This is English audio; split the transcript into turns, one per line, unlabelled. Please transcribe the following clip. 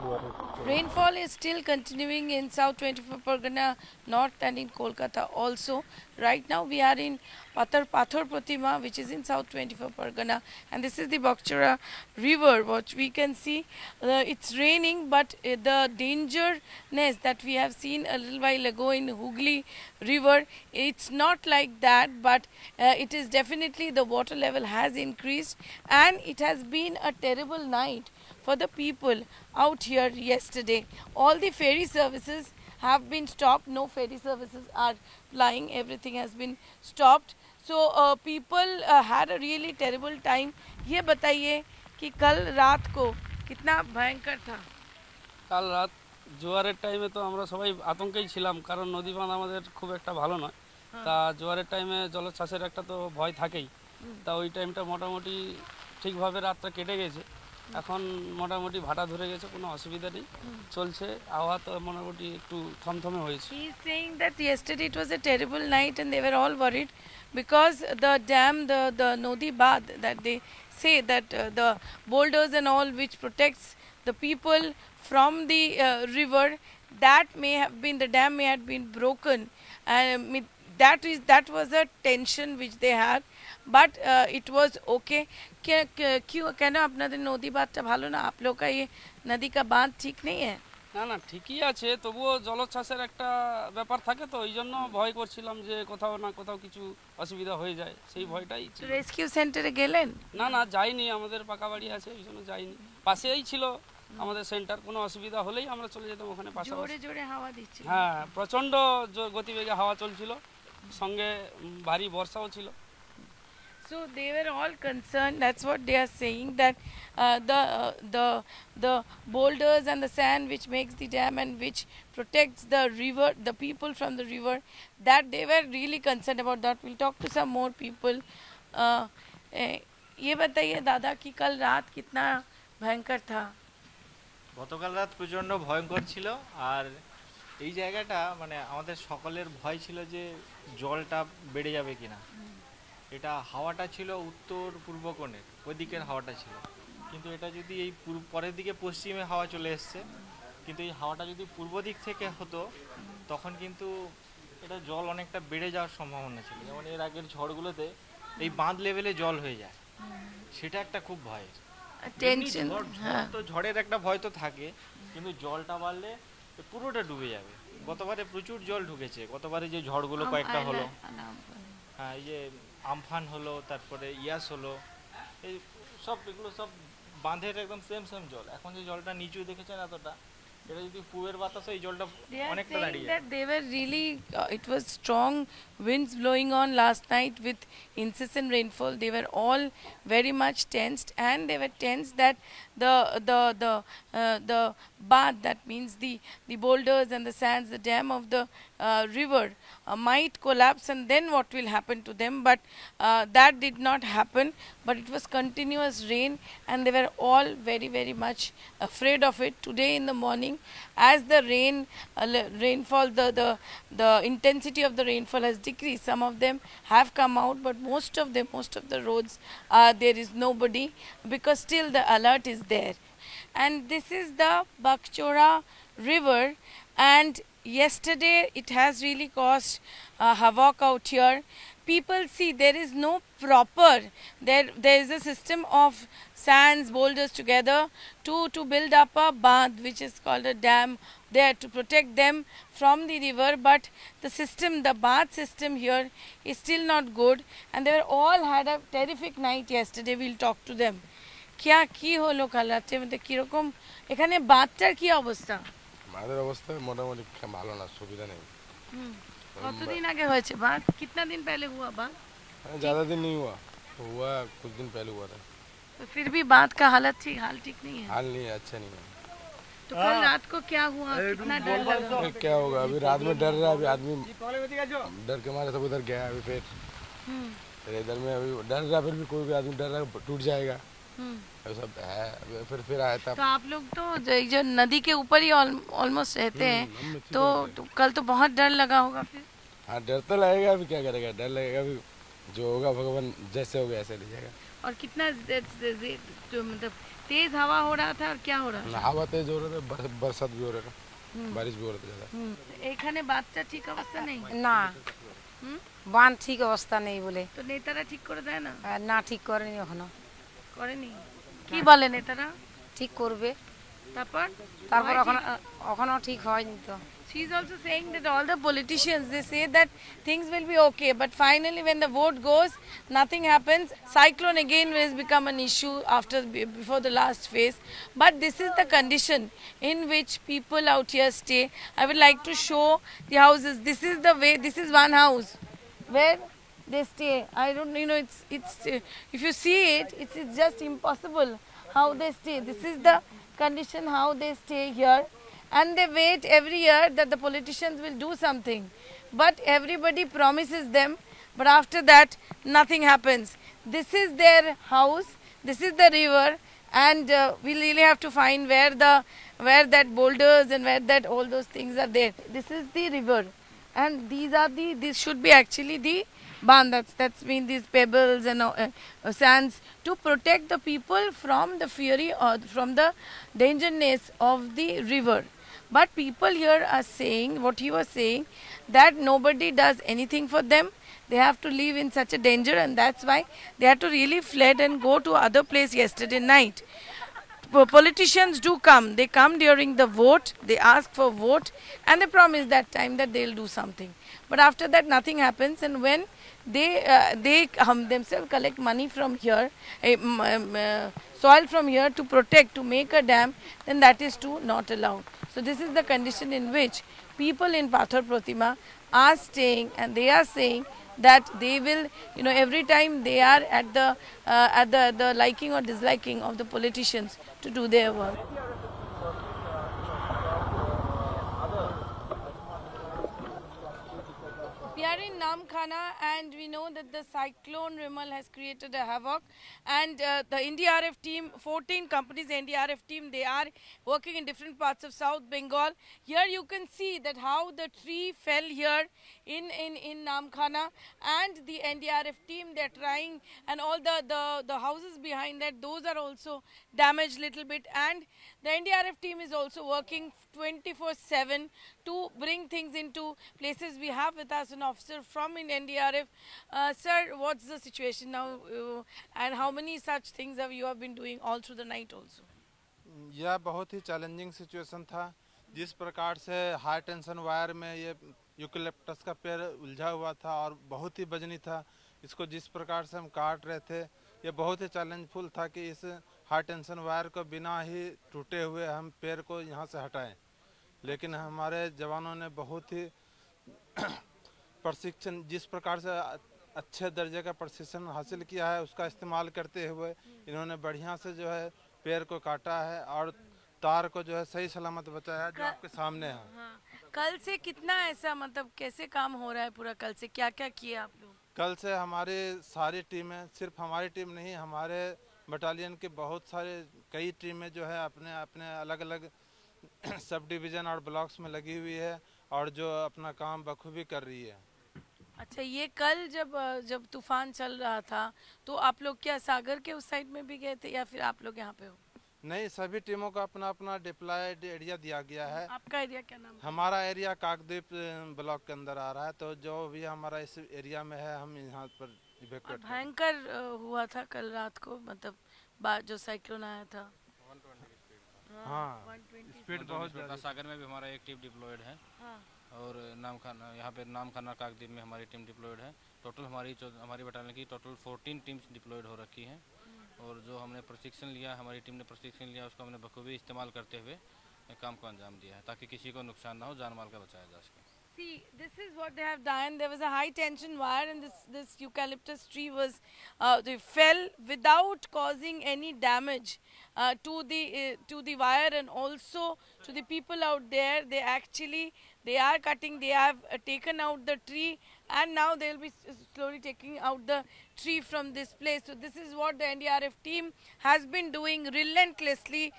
Rainfall is still continuing in South 24 Pargana, North and in Kolkata also. Right now we are in Pathor Pratima, which is in South 24 Pargana, and this is the Bakchora river, which we can see. It's raining, but the dangerness that we have seen a little while ago in Hooghly river, it's not like that, but it is definitely the water level has increased, and it has been a terrible night for the people out here yesterday. All the ferry services have been stopped. No ferry services are plying. Everything has been stopped. So people had a really terrible time. ये बताइए कि कल रात को कितना भयंकर था?
কাল রাত জোয়ারের টাইমে তো আমরা সবাই আতঙ্কেই ছিলাম, কারণ নদী বাঁধ আমাদের খুব একটা ভালো নয়। তা জোয়ারের টাইমে জলোচ্ছ্বাসের একটা তো ভয় থাকেই। তা ওই টাইমটা মোটামুটি ঠিকভাবে রাতটা কেটে গেছে। এখন মোটামুটি ভাটা ধরে গেছে, কোনো অসুবিধা নেই, চলছে। আবহাওয়া তো মোটামুটি একটু থমথমে হয়েছে।
He is saying that yesterday it was a terrible night and they were all worried because the dam, the Nodi Badh, that they say that the boulders and all which protects the people from the river, that may have been, the dam may have been broken, and that was a tension which they had, but it was okay. क्यों कहना আপনাদের নদী বাঁধটা ভালো না? आप लोग का ये नदी का बांध ठीक नहीं है?
না না, ঠিকই আছে, তবুও জলোচ্ছ্বাসের একটা ব্যাপার থাকে, তো এই জন্য ভয় করছিলাম যে কোথাও না কোথাও কিছু অসুবিধা হয়ে যায়, সেই ভয়টাই ছিল।
রেস্কিউ সেন্টারে গেলেন?
না না, যাইনি, আমাদের পাকা বাড়ি আছে, এই জন্য যাইনি। পাশেই ছিল আমাদের সেন্টার, কোনো অসুবিধা হলেই আমরা চলে যেতাম ওখানে পাশাপাশি।
জোরে জোরে হাওয়া দিচ্ছে?
হ্যাঁ, প্রচণ্ড গতিবেগে হাওয়া চলছিল, সঙ্গে ভারী বর্ষাও ছিল।
So they were all concerned. That's what they are saying, that the boulders and the sand which makes the dam and which protects the river, the people from the river, that they were really concerned about that. We'll talk to some more people. ये बताइए दादा कि कल रात कितना भयंकर था?
গতকাল রাত প্রচণ্ড ভয়ঙ্কর ছিল। আর এই জায়গাটা মানে আমাদের সকলের ভয় ছিল যে জলটা বেড়ে যাবে কিনা। এটা হাওয়াটা ছিল উত্তর পূর্ব কোণের, ওই দিকের হাওয়াটা ছিল, কিন্তু এটা যদি এই পরের দিকে পশ্চিমে হাওয়া চলে এসছে, কিন্তু এই হাওয়াটা যদি পূর্ব দিক থেকে হতো তখন কিন্তু এটা জল অনেকটা বেড়ে যাওয়ার সম্ভাবনা ছিল। যেমন এর আগের ঝড়গুলোতে এই বাঁধ লেভেলে জল হয়ে যায়, সেটা একটা খুব ভয়ের টেনশন। তো ঝড়ের একটা ভয় তো থাকে, কিন্তু জলটা বাড়লে পুরোটা ডুবে যাবে। গতবারে প্রচুর জল ঢুকেছে, গতবারে যে ঝড়গুলো কয়েকটা হলো, হ্যাঁ, এই যে আমফান হলো, তারপরে ইয়াস হলো, এই সব এগুলো সব বাঁধের একদম সেম জল। এখন যে জলটা নিচু দেখেছেন এতটা, এটা যদি পূবের বাতাসে এই জলটা অনেকটা দাঁড়িয়ে যায়।
They were really it was strong winds blowing on last night with incessant rainfall. They were all very much tensed, and they were tensed that the bath, that means the boulders and the sands, the dam of the river might collapse, and then what will happen to them. But that did not happen, but it was continuous rain, and they were all very, very much afraid of it. Today in the morning, as the rainfall, the intensity of the rainfall has decreased. Some of them have come out, but most of the roads, there is nobody, because still the alert is there. And this is the Bakchora river, and yesterday it has really caused havoc out here. People see there is no proper, there is a system of sands, boulders together to build up a bath, which is called a dam, there to protect them from the river. But the system, the bath system here is still not good, and they were all had a terrific night yesterday. We'll talk to them. क्या की হলো কাল রাতে, মানে কিরকম এখানে বাঁধটার কি অবস্থা?
বাঁধের অবস্থা মোটামুটি ভালো না, সুবিধা নেই।
কতদিন আগে হয়েছে বাঁধ? कितना दिन पहले हुआ बांध?
ज़्यादा दिन नहीं हुआ, कुछ दिन पहले हुआ था।
तो फिर भी बांध का हाल ठीक नहीं है?
हाल नहीं है, अच्छा नहीं है।
तो कल रात को क्या हुआ, कितना डर लगा?
क्या होगा, अभी रात में डर रहा है, अभी आदमी डर के मारे सब उधर गया, अभी फिर इधर में अभी डर रहा, फिर भी कोई भी आदमी डर रहा टूट जाएगा, सब है। फिर आया था।
तो आप लोग तो जो नदी के ऊपर ही ऑलमोस्ट रहते हैं, तो कल तो बहुत डर लगा होगा फिर?
हाँ, डर तो लगेगा, अभी क्या करेगा, डर लगेगा, अभी जो होगा भगवान जैसे होगा ऐसे ले जाएगा।
और कितना मतलब तेज हवा हो रहा था और क्या हो रहा था?
हवा तेज हो रहा था, बरसात भी हो रहा था, बारिश भी हो रहा था ज़्यादा।
এখানে বাচ্চা ঠিক অবস্থা নেই?
না
হুম?
বাঁধ ঠিক অবস্থা নেই বলে
তো নেতারা ঠিক করে দেয় না?
না ঠিক করেনি এখনো,
করেনি? কি বলে নেতারা?
ঠিক করবে,
তারপর
তারপর এখনো ঠিক হয়নি তো।
She is also saying that all the politicians, they say that things will be okay, but finally when the vote goes, nothing happens. Cyclone again will become an issue before the last phase. But this is the condition in which people out here stay. I would like to show the houses. This is the way. This is one house where they stay. I don't, it's if you see it, it's just impossible how they stay. This is the condition how they stay here. And they wait every year that the politicians will do something. But everybody promises them, but after that, nothing happens. This is their house, this is the river, and we really have to find where that boulders and where that all those things are there. This is the river, and this should be actually the ban. That's mean these pebbles and sands to protect the people from the fury or from the dangerousness of the river. But people here are saying, what he was saying, that nobody does anything for them. They have to live in such a danger, and that's why they had to really fled and go to other place yesterday night. Politicians do come. They come during the vote. They ask for vote, and they promise that time that they'll do something. But after that, nothing happens. And when they themselves collect money from here, soil from here to protect, to make a dam, then that is too not allowed. So this is the condition in which people in Pathar Pratima are staying, and they are saying that they will, every time they are at the liking or disliking of the politicians to do their work. We are in Namkhana, and we know that the cyclone Rimal has created a havoc, and the NDRF team, 14 companies NDRF team, they are working in different parts of South Bengal. Here you can see that how the tree fell here in Namkhana, and the NDRF team, they're trying, and all the houses behind that, those are also damaged little bit, and the NDRF team is also working 24/7 to bring things into places. We have with us an officer from NDRF. Sir, what's the situation now, and how many such things you have been doing all through the night also?
यह बहुत ही challenging situation था। जिस प्रकार से high tension wire में ये eucalyptus का पेड़ उलझा हुआ था और बहुत ही वजनी था, इसको जिस प्रकार से हम काट रहे थे, ये बहुत ही चैलेंजफुल था कि इस हाई टेंशन वायर को बिना ही टूटे हुए हम पेड़ को यहाँ से हटाएं। लेकिन हमारे जवानों ने बहुत ही प्रशिक्षण, जिस प्रकार से अच्छे दर्जे का प्रशिक्षण हासिल किया है, उसका इस्तेमाल करते हुए इन्होंने बढ़िया से जो है पेड़ को काटा है और तार को जो है सही सलामत बचाया, जो आपके सामने है।
हाँ। कल से कितना ऐसा, मतलब कैसे काम हो रहा है पूरा? कल से क्या क्या किया आप लोग?
कल से हमारी सारी टीमें, सिर्फ हमारी टीम नहीं, हमारे बटालियन के बहुत सारे कई टीमें जो है अपने अपने अलग अलग सब डिवीज़न और ब्लॉक्स में लगी हुई है और जो अपना काम बखूबी कर रही है।
अच्छा, ये कल जब तूफान चल रहा था तो आप लोग क्या सागर के उस साइड में भी गए थे या फिर आप लोग यहाँ पे हो?
नहीं, सभी टीमों को अपना अपना डिप्लॉयड एरिया दिया गया है।
आपका एरिया क्या नाम है?
हमारा एरिया काकद्वीप ब्लॉक के अंदर आ रहा है, तो जो भी हमारा इस एरिया में है हम यहाँ पर इवैक्यूएट।
भयंकर हुआ था कल रात को, मतलब जो साइक्लोन आया था।
हाँ,
स्पीड बहुत ज़्यादा। सागर में भी हमारा एक टीम डिप्लॉयड है।
हाँ।
और नामखाना, यहाँ पे नामखाना काकद्वीप में हमारी टीम डिप्लॉयड है। टोटल हमारी बटालियन की टोटल 14 टीम्स डिप्लॉयड हो रखी हैं। और जो हमने प्रशिक्षण लिया, हमारी टीम ने प्रशिक्षण लिया, उसको हमने बखूबी इस्तेमाल करते हुए काम को अंजाम दिया है ताकि किसी को नुकसान ना हो, जान माल का बचाया जा सके।
See, this is what they have done. There was a high tension wire, and this eucalyptus tree was they fell without causing any damage to the wire, and also to the people out there. They are cutting. They have taken out the tree, and now they will be slowly taking out the tree from this place. So this is what the NDRF team has been doing relentlessly